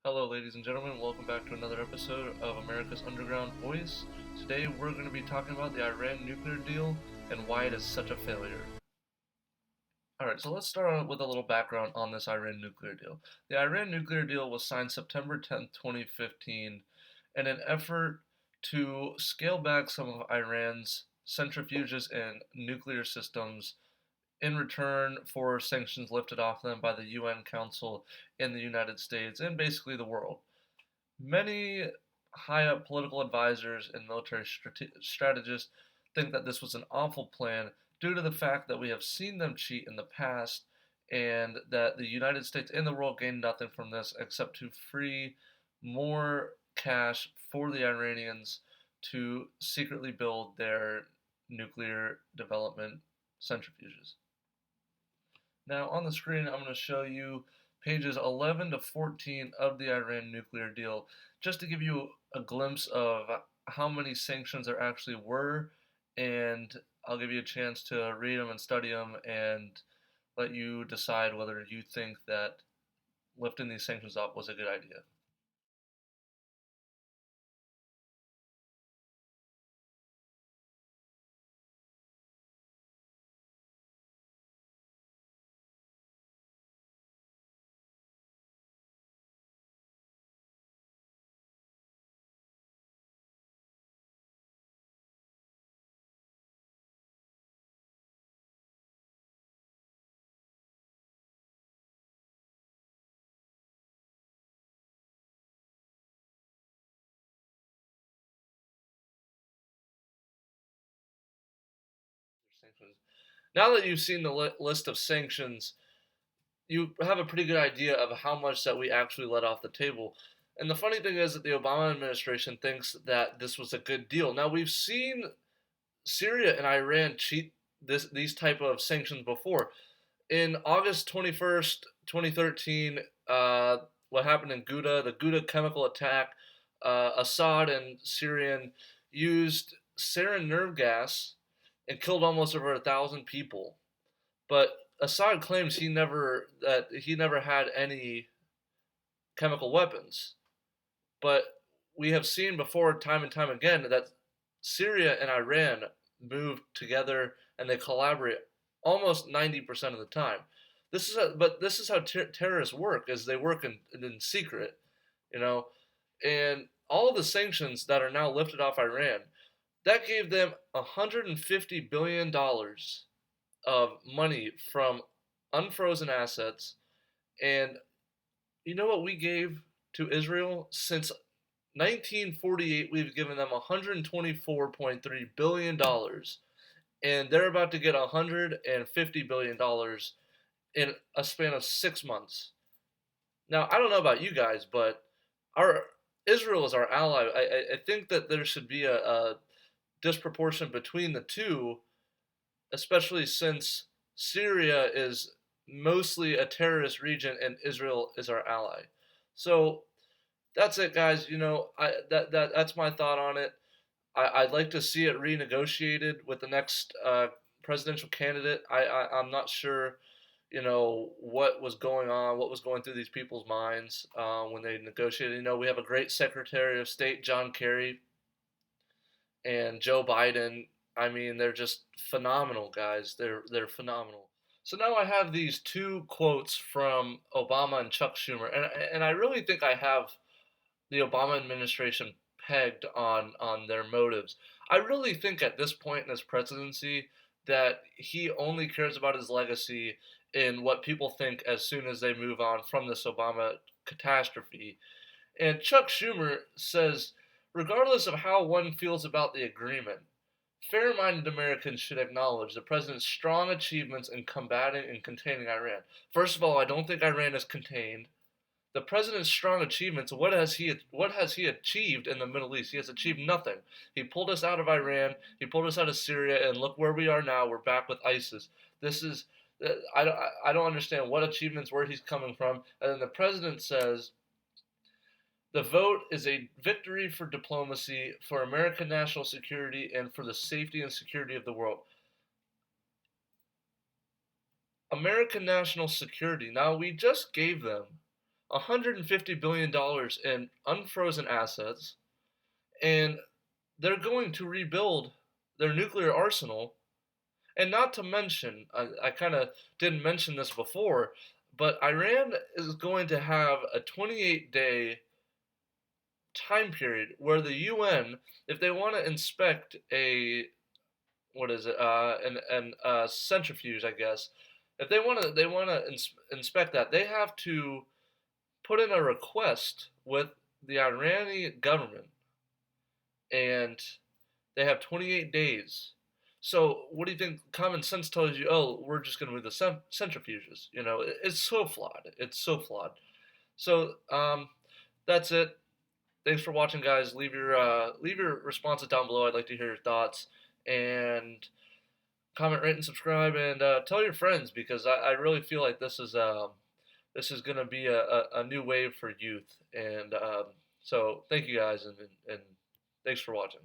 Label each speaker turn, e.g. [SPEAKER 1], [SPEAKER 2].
[SPEAKER 1] Hello, ladies and gentlemen. Welcome back to another episode of America's Underground Voice. Today, we're going to be talking about the Iran nuclear deal and why it is such a failure. Alright, so let's start out with a little background on this Iran nuclear deal. The Iran nuclear deal was signed September 10th, 2015, in an effort to scale back some of Iran's centrifuges and nuclear systems in return for sanctions lifted off them by the UN Council in the United States and basically the world. Many high up political advisors and military strategists think that this was an awful plan due to the fact that we have seen them cheat in the past and that the United States and the world gained nothing from this except to free more cash for the Iranians to secretly build their nuclear development centrifuges. Now on the screen I'm going to show you pages 11 to 14 of the Iran nuclear deal just to give you a glimpse of how many sanctions there actually were, and I'll give you a chance to read them and study them and let you decide whether you think that lifting these sanctions up was a good idea. Now that you've seen the list of sanctions, you have a pretty good idea of how much that we actually let off the table. And the funny thing is that the Obama administration thinks that this was a good deal. Now we've seen Syria and Iran cheat these type of sanctions before. In August 21st, 2013, what happened in Ghouta, the Ghouta chemical attack, Assad and Syrian used sarin nerve gas and killed almost over 1,000 people. But Assad claims he never had any chemical weapons. But we have seen before, time and time again, that Syria and Iran move together and they collaborate almost 90% of the time. But this is how terrorists work: is they work in secret, you know. And all of the sanctions that are now lifted off Iran, that gave them $150 billion of money from unfrozen assets. And you know what we gave to Israel since 1948? We've given them $124.3 billion, and they're about to get $150 billion in a span of 6 months. Now, I don't know about you guys, but our Israel is our ally. I think that there should be a disproportion between the two, especially since Syria is mostly a terrorist region and Israel is our ally. So that's it, guys. That's my thought on it. I'd like to see it renegotiated with the next presidential candidate. I'm not sure, what was going on, what was going through these people's minds when they negotiated. We have a great Secretary of State, John Kerry, and Joe Biden. I mean, they're just phenomenal, guys. They're phenomenal. So now I have these two quotes from Obama and Chuck Schumer, and I really think I have the Obama administration pegged on their motives. I really think at this point in his presidency that he only cares about his legacy in what people think as soon as they move on from this Obama catastrophe. And Chuck Schumer says, regardless of how one feels about the agreement, fair minded Americans should acknowledge the president's strong achievements in combating and containing Iran. First of all, I don't think Iran is contained. The president's strong achievements, what has he achieved in the Middle East? He has achieved nothing. He pulled us out of Iran, he pulled us out of Syria, and look where we are now. We're back with ISIS. This is I don't understand what achievements where he's coming from. And then the president says the vote is a victory for diplomacy, for American national security, and for the safety and security of the world. American national security. Now, we just gave them $150 billion in unfrozen assets, and they're going to rebuild their nuclear arsenal. And not to mention, I kind of didn't mention this before, but Iran is going to have a 28-day time period where the UN, if they want to inspect a what is it, an centrifuge, I guess, if they want to inspect that, they have to put in a request with the Iranian government, and they have 28 days. So, what do you think? Common sense tells you, oh, we're just going to move the centrifuges. It's so flawed. It's so flawed. So, that's it. Thanks for watching, guys. Leave your responses down below. I'd like to hear your thoughts, and comment, rate, and subscribe, and tell your friends, because I really feel like this is going to be a new wave for youth. And so, thank you guys, and thanks for watching.